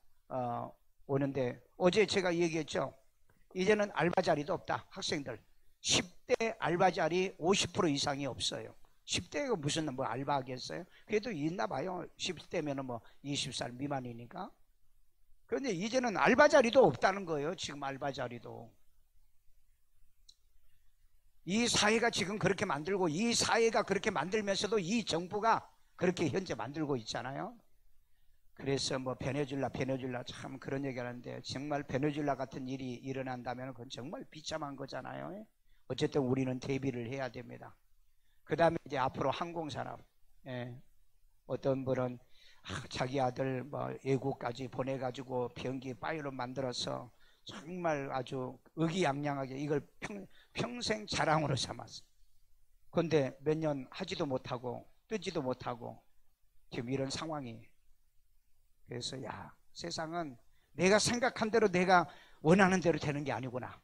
오는데 어제 제가 얘기했죠. 이제는 알바 자리도 없다. 학생들 10대 알바 자리 50% 이상이 없어요. 10대가 무슨 뭐 알바 하겠어요? 그래도 있나 봐요. 10대면은 뭐 20살 미만이니까. 그런데 이제는 알바 자리도 없다는 거예요. 지금 알바 자리도. 이 사회가 지금 그렇게 만들고 이 사회가 그렇게 만들면서도 이 정부가 그렇게 현재 만들고 있잖아요. 그래서 뭐 베네수엘라 참 그런 얘기 하는데 정말 베네수엘라 같은 일이 일어난다면 그건 정말 비참한 거잖아요. 어쨌든 우리는 대비를 해야 됩니다. 그 다음에 이제 앞으로 항공산업. 어떤 분은 자기 아들 뭐 외국까지 보내가지고 비행기 파일럿 만들어서 정말 아주 의기양양하게 이걸 평생 자랑으로 삼았어. 그런데 몇 년 하지도 못하고 뜨지도 못하고 지금 이런 상황이. 그래서 세상은 내가 생각한 대로 내가 원하는 대로 되는 게 아니구나.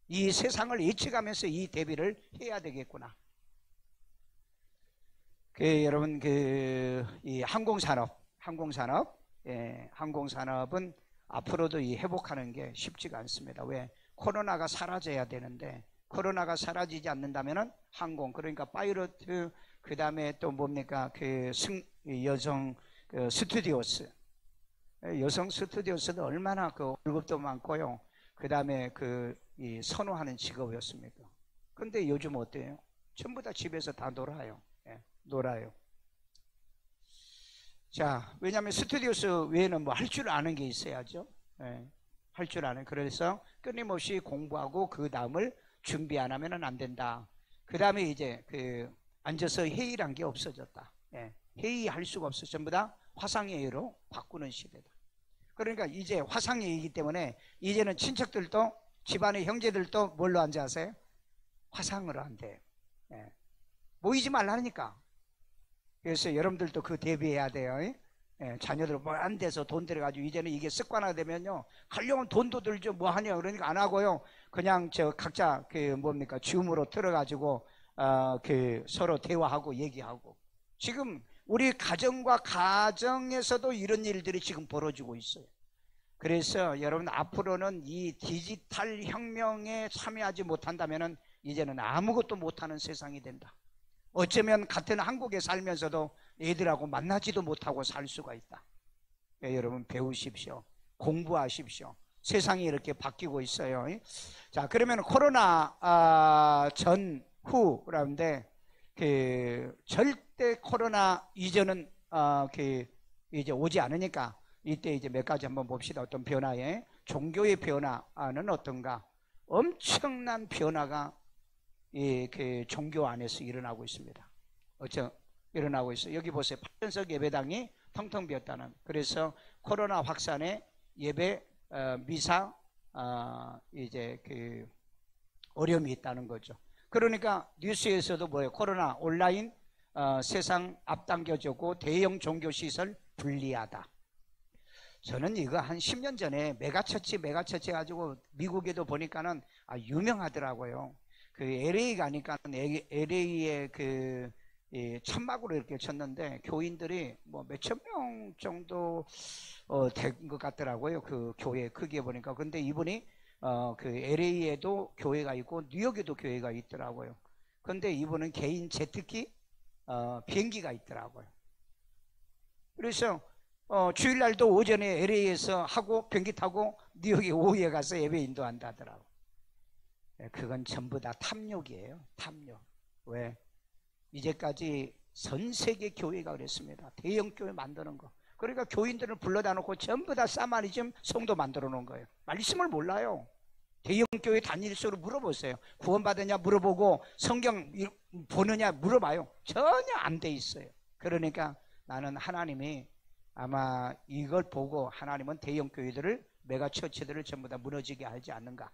이 세상을 예측하면서 이 대비를 해야 되겠구나. 여러분 이 항공산업은 앞으로도 이 회복하는 게 쉽지가 않습니다. 왜? 코로나가 사라져야 되는데 코로나가 사라지지 않는다면은 항공 그러니까 파이러트 그 다음에 또 뭡니까 여성 스튜디오스 여성 스튜디오스도 얼마나 그 월급도 많고요. 그 다음에 이 선호하는 직업이었습니까? 근데 요즘 어때요? 전부 다 집에서 다 놀아요. 자, 왜냐하면 스튜디오스 외에는 뭐 할 줄 아는 게 있어야죠. 할 줄 아는. 그래서 끊임없이 공부하고 그 다음을 준비 안 하면 안 된다. 그 다음에 이제 앉아서 회의란 게 없어졌다. 회의할 수가 없어. 전부 다 화상회의로 바꾸는 시대다. 그러니까 이제 화상회의이기 때문에 이제는 친척들도 집안의 형제들도 뭘로 앉아세요? 화상으로 한대요. 모이지 말라니까. 그래서 여러분들도 그 대비해야 돼요. 자녀들 뭐 안 돼서 돈 들여가지고 이제는 이게 습관화되면요. 가려면 돈도 들죠. 뭐 하냐. 그러니까 안 하고요. 그냥 각자 줌으로 틀어가지고 서로 대화하고 얘기하고. 지금 우리 가정과 가정에서도 이런 일들이 지금 벌어지고 있어요. 그래서 여러분 앞으로는 이 디지털 혁명에 참여하지 못한다면은 이제는 아무것도 못하는 세상이 된다. 어쩌면 같은 한국에 살면서도 애들하고 만나지도 못하고 살 수가 있다. 여러분 배우십시오. 공부하십시오. 세상이 이렇게 바뀌고 있어요. 자, 그러면 코로나 전후라는데 절대 코로나 이전은 이제 오지 않으니까 이때 이제 몇 가지 한번 봅시다. 어떤 변화에 종교의 변화는 어떤가? 엄청난 변화가 종교 안에서 일어나고 있습니다. 일어나고 있어요. 여기 보세요. 8전석 예배당이 텅텅 비었다는. 그래서 코로나 확산에 예배 미사 이제 어려움이 있다는 거죠. 그러니까 뉴스에서도 뭐예요? 코로나 온라인 세상 앞당겨주고 대형 종교시설 분리하다. 저는 이거 한 10년 전에 메가처치 가지고 미국에도 보니까는 유명하더라고요. LA 가니까 LA에 천막으로 이렇게 쳤는데 교인들이 뭐 몇천 명 정도 된 것 같더라고요. 그 교회 크기에 보니까. 근데 이분이 LA에도 교회가 있고 뉴욕에도 교회가 있더라고요. 근데 이분은 개인 제트기 비행기가 있더라고요. 그래서 주일날도 오전에 LA에서 하고 비행기 타고 뉴욕에 오후에 가서 예배 인도한다 하더라고. 그건 전부 다 탐욕이에요. 탐욕. 왜? 이제까지 전 세계 교회가 그랬습니다. 대형 교회 만드는 거. 그러니까 교인들을 불러다 놓고 전부 다 사마리즘 성도 만들어 놓은 거예요. 말씀을 몰라요. 대형 교회 다닐수록 물어보세요. 구원받으냐 물어보고 성경 보느냐 물어봐요. 전혀 안 돼 있어요. 그러니까 나는 하나님이 아마 이걸 보고 하나님은 대형 교회들을 메가처치들을 전부 다 무너지게 하지 않는가.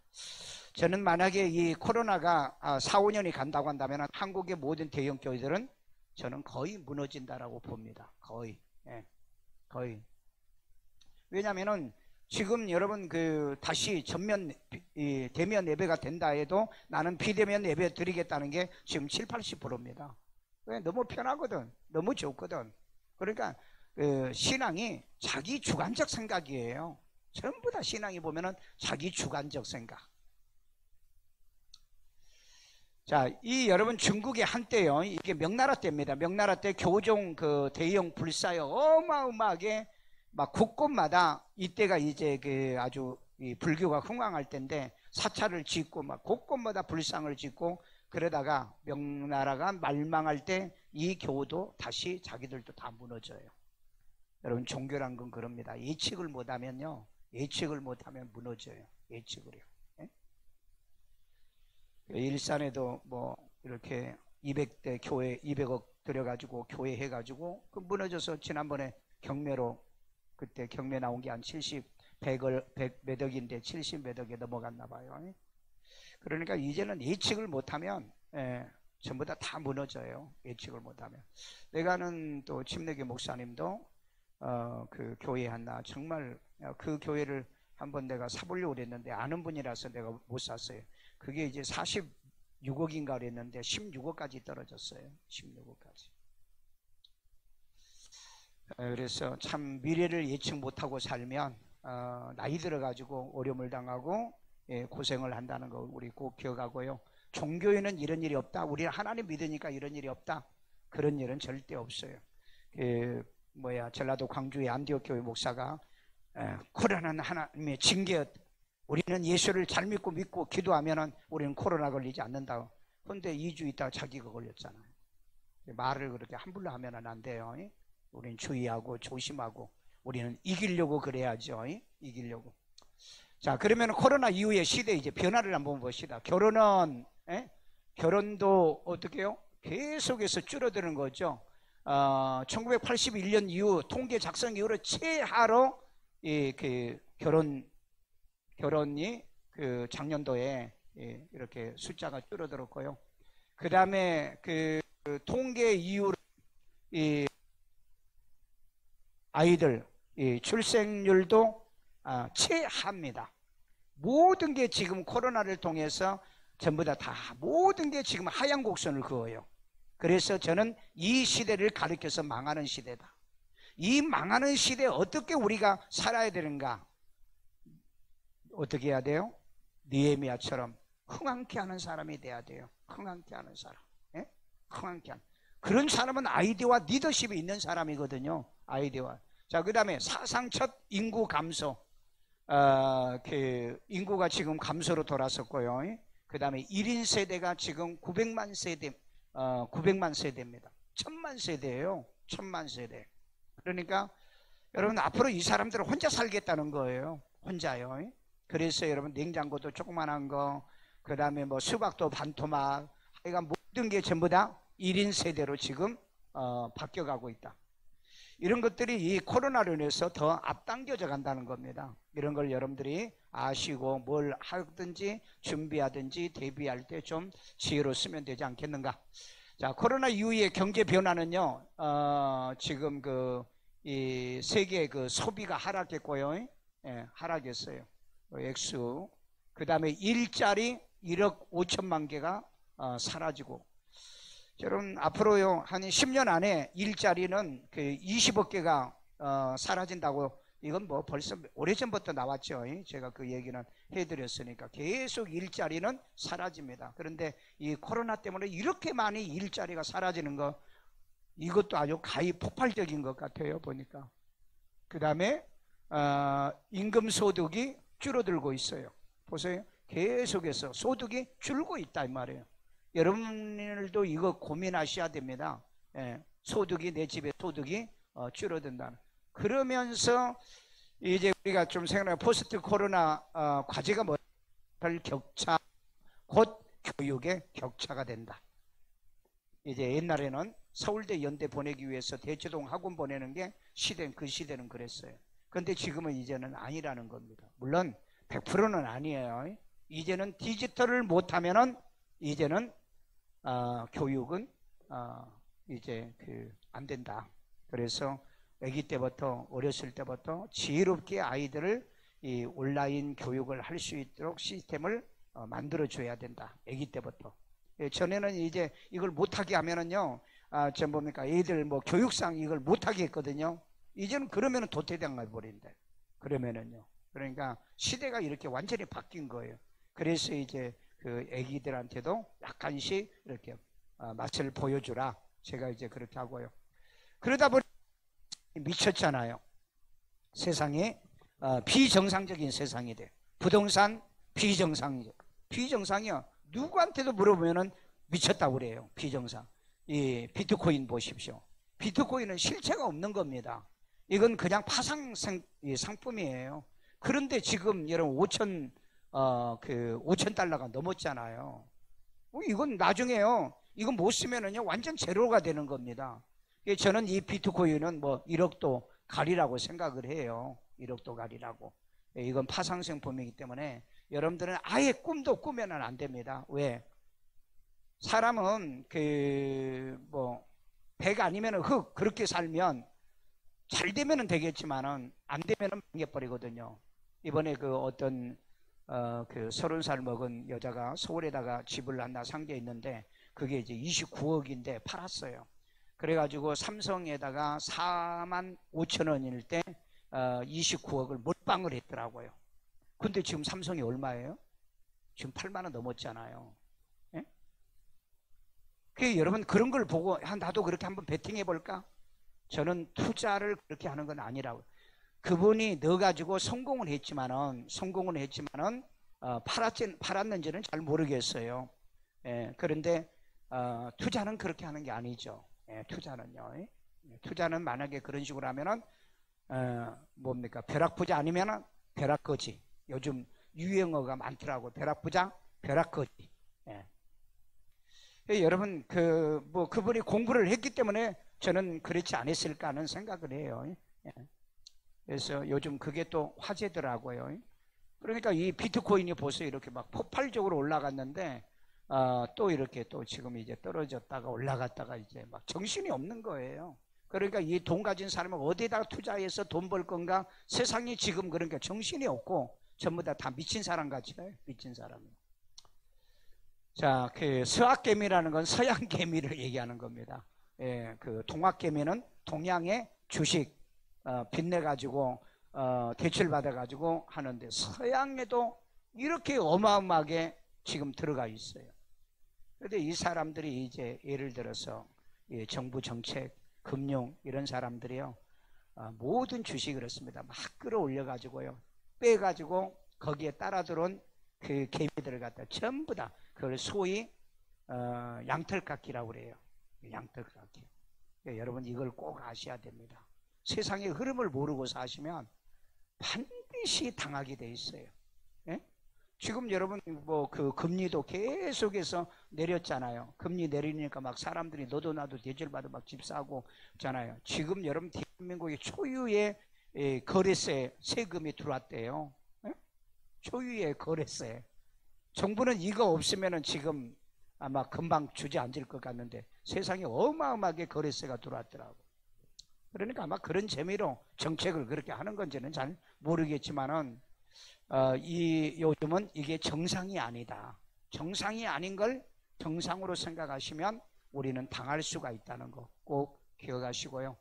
저는 만약에 이 코로나가 4, 5년이 간다고 한다면 한국의 모든 대형 교회들은 저는 거의 무너진다라고 봅니다. 거의. 예, 거의. 왜냐면은 지금 여러분 다시 전면 대면 예배가 된다 해도 나는 비대면 예배 드리겠다는 게 지금 7, 80%입니다. 왜? 너무 편하거든. 너무 좋거든. 그러니까 신앙이 자기 주관적 생각이에요. 전부 다 신앙이 보면은 자기 주관적 생각. 자, 이 여러분 중국의 한때요. 이게 명나라 때입니다. 명나라 때 교종 대형 불사요. 어마어마하게 막 곳곳마다 이때가 이제 아주 이 불교가 흥왕할 때인데 사찰을 짓고 막 곳곳마다 불상을 짓고 그러다가 명나라가 말망할 때 이 교도 다시 자기들도 다 무너져요. 여러분 종교란 건 그럽니다. 예측을 못하면요. 예측을 못하면 무너져요. 예측을요. 예? 일산에도 뭐 이렇게 200대 교회 200억 들여가지고 교회 해가지고 무너져서 지난번에 경매로 그때 경매 나온 게 한 100 몇 억인데 70 몇 억에 넘어갔나 봐요. 그러니까 이제는 예측을 못하면 전부 다 무너져요. 예측을 못하면. 내가 아는 또 침례교 목사님도 그 교회 하나 정말 그 교회를 한번 내가 사보려고 그랬는데 아는 분이라서 내가 못 샀어요. 그게 이제 46억인가 그랬는데 16억까지 떨어졌어요. 16억까지. 그래서 참 미래를 예측 못하고 살면 나이 들어가지고 어려움을 당하고 고생을 한다는 거 우리 꼭 기억하고요. 종교에는 이런 일이 없다. 우리는 하나님 믿으니까 이런 일이 없다. 그런 일은 절대 없어요. 전라도 광주의 안디옥 교회 목사가 코로나는 하나님의 징계였다. 우리는 예수를 잘 믿고 기도하면은 우리는 코로나 걸리지 않는다. 그런데 2주 있다가 자기가 걸렸잖아요. 말을 그렇게 함부로 하면은 안 돼요. 우리는 주의하고 조심하고 우리는 이기려고 그래야죠. 이기려고. 자, 그러면 코로나 이후의 시대 이제 변화를 한번 봅시다. 결혼도 어떻게 해요? 계속해서 줄어드는 거죠. 1981년 이후 통계 작성 이후로 최하로 결혼이 작년도에 이렇게 숫자가 줄어들었고요. 그 다음에 통계 이후로 아이들 출생률도 최하입니다. 모든 게 지금 코로나를 통해서 전부 다 모든 게 지금 하얀 곡선을 그어요. 그래서 저는 이 시대를 가리켜서 망하는 시대다. 이 망하는 시대에 어떻게 우리가 살아야 되는가? 어떻게 해야 돼요? 느헤미야처럼 흥황케 하는 사람이 돼야 돼요. 흥황케 하는 사람. 흥황케 하는. 그런 사람은 아이디어와 리더십이 있는 사람이거든요. 아이디어와. 자, 그 다음에 사상 첫 인구 감소. 인구가 지금 감소로 돌아섰고요. 그 다음에 1인 세대가 지금 900만 세대, 900만 세대입니다. 1000만 세대예요. 1000만 세대. 그러니까 여러분 앞으로 이 사람들은 혼자 살겠다는 거예요. 혼자요. 그래서 여러분 냉장고도 조그만한 거, 그 다음에 뭐 수박도 반토막, 하여간 모든 게 전부 다 1인 세대로 지금 바뀌어가고 있다. 이런 것들이 이 코로나로 인해서 더 앞당겨져 간다는 겁니다. 이런 걸 여러분들이 아시고 뭘 하든지 준비하든지 대비할 때 좀 지혜로 쓰면 되지 않겠는가. 자, 코로나 이후의 경제 변화는요, 지금 이 세계 소비가 하락했고요. 하락했어요. 액수. 그 다음에 일자리 1억 5천만 개가 사라지고. 여러분 앞으로요 한 10년 안에 일자리는 20억 개가 사라진다고. 이건 뭐 벌써 오래전부터 나왔죠. 제가 그 얘기는 해드렸으니까 계속 일자리는 사라집니다. 그런데 이 코로나 때문에 이렇게 많이 일자리가 사라지는 거 이것도 아주 가히 폭발적인 것 같아요, 보니까. 그 다음에 임금 소득이 줄어들고 있어요. 보세요. 계속해서 소득이 줄고 있다 이 말이에요. 여러분들도 이거 고민하셔야 됩니다. 예, 소득이 내 집의 소득이 줄어든다. 그러면서 이제 우리가 좀 생각해 포스트 코로나 과제가 뭐냐? 격차, 곧 교육의 격차가 된다. 이제 옛날에는 서울대 연대 보내기 위해서 대치동 학원 보내는 게 그 시대는 그랬어요. 그런데 지금은 이제는 아니라는 겁니다. 물론 100%는 아니에요. 이제는 디지털을 못하면은 이제는 교육은 이제 안 된다. 그래서 아기 때부터 어렸을 때부터 지혜롭게 아이들을 이 온라인 교육을 할 수 있도록 시스템을 만들어 줘야 된다. 아기 때부터. 전에는 이제 이걸 못하게 하면은요, 전 뭡니까 애들 뭐 교육상 이걸 못하게 했거든요. 이제는 그러면은 도태당해 버린대. 그러면은요. 그러니까 시대가 이렇게 완전히 바뀐 거예요. 그래서 이제 그 애기들한테도 약간씩 이렇게 맛을 보여주라. 제가 이제 그렇게 하고요. 그러다 보니 미쳤잖아요. 세상에 비정상적인 세상이 돼. 부동산 비정상이요. 누구한테도 물어보면은 미쳤다고 그래요. 비정상. 이 비트코인 보십시오. 비트코인은 실체가 없는 겁니다. 이건 그냥 파상 상품이에요. 그런데 지금 여러분 5,000달러가 넘었잖아요. 이건 나중에요. 이건 못 쓰면은요 완전 제로가 되는 겁니다. 저는 이 비트코인은 뭐 1억도 가리라고 생각을 해요. 1억도 가리라고. 이건 파상 상품이기 때문에 여러분들은 아예 꿈도 꾸면은 안 됩니다. 왜? 사람은 백 아니면은 흙 그렇게 살면 잘 되면은 되겠지만은 안 되면은 망해버리거든요. 이번에 어떤 30살 먹은 여자가 서울에다가 집을 하나 산 게 있는데 그게 이제 29억인데 팔았어요. 그래가지고 삼성에다가 4만 5천 원일 때 29억을 몰빵을 했더라고요. 근데 지금 삼성이 얼마예요? 지금 8만 원 넘었잖아요. 예? 여러분 그런 걸 보고 나도 그렇게 한번 베팅해 볼까? 저는 투자를 그렇게 하는 건 아니라고. 그분이 넣어가지고 성공은 했지만은 팔았는지는 잘 모르겠어요. 예, 그런데 투자는 그렇게 하는 게 아니죠. 예, 투자는요. 투자는 만약에 그런 식으로 하면은 뭡니까? 벼락부자 아니면은 벼락거지. 요즘 유행어가 많더라고. 벼락부자, 벼락거지. 예. 여러분 그분이 공부를 했기 때문에 저는 그렇지 않았을까 하는 생각을 해요. 예. 그래서 요즘 그게 또 화제더라고요. 그러니까 이 비트코인이 벌써 이렇게 막 폭발적으로 올라갔는데 또 이렇게 또 지금 이제 떨어졌다가 올라갔다가 이제 막 정신이 없는 거예요. 그러니까 이 돈 가진 사람은 어디에다가 투자해서 돈 벌 건가? 세상이 지금 그러니까 정신이 없고 전부 다 미친 사람 같이 해요. 미친 사람. 자, 서학개미라는 건 서양개미를 얘기하는 겁니다. 예, 동학개미는 동양의 주식 빚내가지고 대출받아가지고 하는데 서양에도 이렇게 어마어마하게 지금 들어가 있어요. 그런데 이 사람들이 이제 예를 들어서 정부 정책, 금융 이런 사람들이요 모든 주식이 그렇습니다. 막 끌어올려가지고요 빼가지고 거기에 따라 들어온 그 개미들을 갖다 전부 다 그걸 소위 양털깎기라고 그래요. 양털깎기. 여러분 이걸 꼭 아셔야 됩니다. 세상의 흐름을 모르고 사시면 반드시 당하게 돼 있어요. 예? 지금 여러분 금리도 계속해서 내렸잖아요. 금리 내리니까 막 사람들이 너도 나도 대출받아 막 집 사고 있잖아요. 지금 여러분 대한민국의 초유의 거래세 세금이 들어왔대요. 예? 초유의 거래세. 정부는 이거 없으면은 지금 아마 금방 주저앉을 것 같는데 세상에 어마어마하게 거래세가 들어왔더라고. 그러니까 아마 그런 재미로 정책을 그렇게 하는 건지는 잘 모르겠지만은 요즘은 이게 정상이 아니다. 정상이 아닌 걸 정상으로 생각하시면 우리는 당할 수가 있다는 거 꼭 기억하시고요.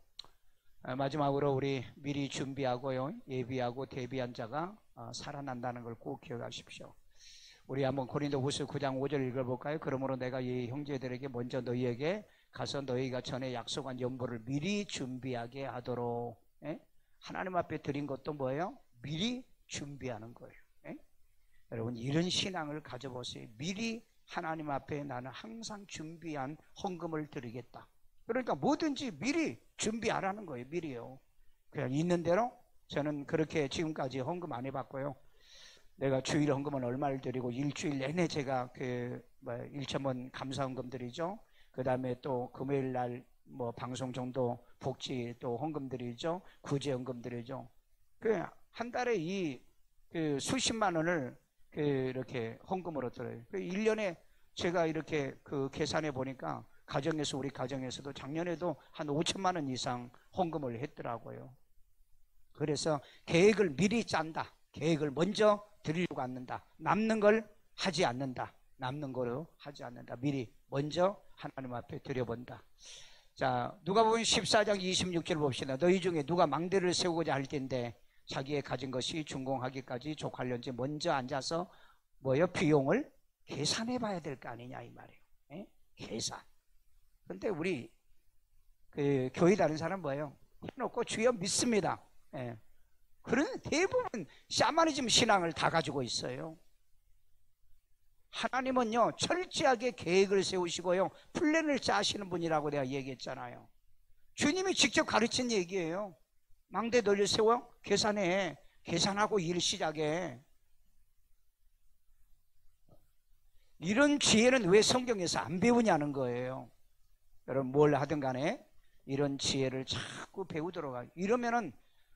마지막으로 우리 미리 준비하고요 예비하고 대비한 자가 살아난다는 걸 꼭 기억하십시오. 우리 한번 고린도후서 9장 5절 읽어볼까요? 그러므로 내가 이 형제들에게 먼저 너희에게 가서 너희가 전에 약속한 연보를 미리 준비하게 하도록. 예? 하나님 앞에 드린 것도 뭐예요? 미리 준비하는 거예요. 예? 여러분 이런 신앙을 가져보세요. 미리 하나님 앞에 나는 항상 준비한 헌금을 드리겠다. 그러니까 뭐든지 미리 준비하라는 거예요. 미리요. 그냥 있는 대로. 저는 그렇게 지금까지 헌금 안 해봤고요. 내가 주일 헌금은 얼마를 드리고 일주일 내내 제가 그 1,000원 감사 헌금 드리죠. 그 다음에 또 금요일 날 뭐 방송 정도 복지 또 헌금 드리죠. 구제 헌금 드리죠. 그 한 달에 이 그 수십만 원을 그 이렇게 헌금으로 들어요. 그 1년에 제가 이렇게 그 계산해 보니까 가정에서 우리 가정에서도 작년에도 한 5천만 원 이상 헌금을 했더라고요. 그래서 계획을 미리 짠다. 계획을 먼저 드리려고 않는다. 남는 걸 하지 않는다. 남는 거로 하지 않는다. 미리 먼저 하나님 앞에 드려본다. 자, 누가복음 14장 26절 봅시다. 너희 중에 누가 망대를 세우고자 할 텐데 자기의 가진 것이 준공하기까지 족할련지 먼저 앉아서 뭐요? 비용을 계산해 봐야 될 거 아니냐 이 말이에요. 예? 계산. 근데 우리 그 교회 다른 사람 뭐예요? 해놓고 주여 믿습니다. 예. 그런 대부분 샤머니즘 신앙을 다 가지고 있어요. 하나님은요 철저하게 계획을 세우시고요 플랜을 짜시는 분이라고 내가 얘기했잖아요. 주님이 직접 가르친 얘기예요. 망대 널리 세워 계산해. 계산하고 일 시작해. 이런 지혜는 왜 성경에서 안 배우냐는 거예요. 여러분 뭘 하든 간에 이런 지혜를 자꾸 배우도록 하고 이러면은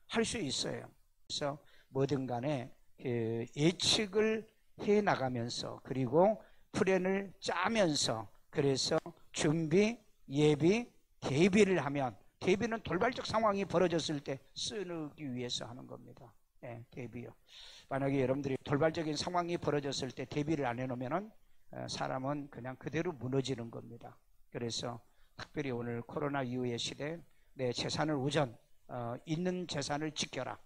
할 수 있어요. 그래서 뭐든 간에 그 예측을 해 나가면서 그리고 플랜을 짜면서 그래서 준비, 예비, 대비를 하면 대비는 돌발적 상황이 벌어졌을 때 쓰기 위해서 하는 겁니다. 예, 대비요. 만약에 여러분들이 돌발적인 상황이 벌어졌을 때 대비를 안 해놓으면은 사람은 그냥 그대로 무너지는 겁니다. 그래서 특별히 오늘 코로나 이후의 시대에 내 재산을 우선 있는 재산을 지켜라.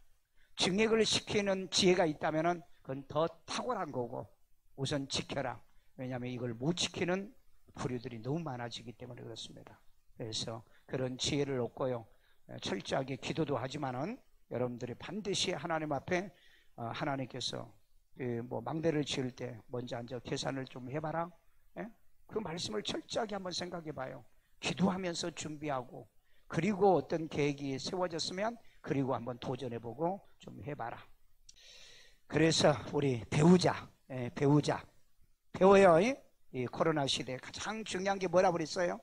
증액을 시키는 지혜가 있다면은 그건 더 탁월한 거고 우선 지켜라. 왜냐하면 이걸 못 지키는 부류들이 너무 많아지기 때문에 그렇습니다. 그래서 그런 지혜를 얻고요. 철저하게 기도도 하지만은 여러분들이 반드시 하나님 앞에 하나님께서 뭐 망대를 지을 때 먼저 앉아 계산을 좀 해봐라. 예? 그 말씀을 철저하게 한번 생각해 봐요. 기도하면서 준비하고 그리고 어떤 계획이 세워졌으면 그리고 한번 도전해보고 좀 해봐라. 그래서 우리 배우자, 배워요. 이 코로나 시대에 가장 중요한 게 뭐라 그랬어요?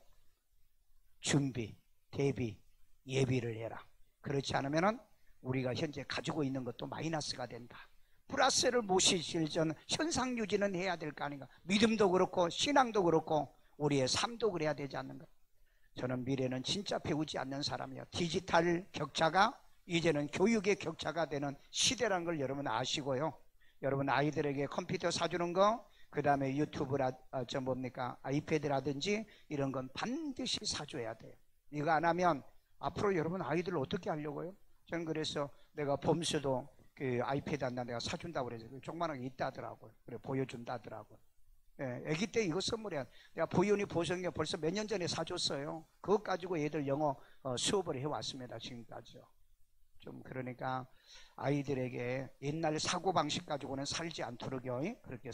준비, 대비, 예비를 해라. 그렇지 않으면 우리가 현재 가지고 있는 것도 마이너스가 된다. 플러스를 모시실 전 현상 유지는 해야 될 거 아닌가. 믿음도 그렇고 신앙도 그렇고 우리의 삶도 그래야 되지 않는가. 저는 미래는 진짜 배우지 않는 사람이에요. 디지털 격차가 이제는 교육의 격차가 되는 시대라는 걸 여러분 아시고요. 여러분 아이들에게 컴퓨터 사주는 거, 그 다음에 유튜브라 아이패드라든지 이런 건 반드시 사줘야 돼요. 이거 안 하면 앞으로 여러분 아이들을 어떻게 하려고요? 저는 그래서 내가 봄수도 그 아이패드 한다 내가 사준다고 그래서 조그만하게 있다 하더라고요. 그래 보여준다 하더라고요. 예, 아기 때 이거 선물이야. 내가 보현이 보성이 벌써 몇 년 전에 사줬어요. 그것 가지고 애들 영어 수업을 해왔습니다. 지금까지요. 좀 그러니까 아이들에게 옛날 사고방식 가지고는 살지 않도록요. 그렇게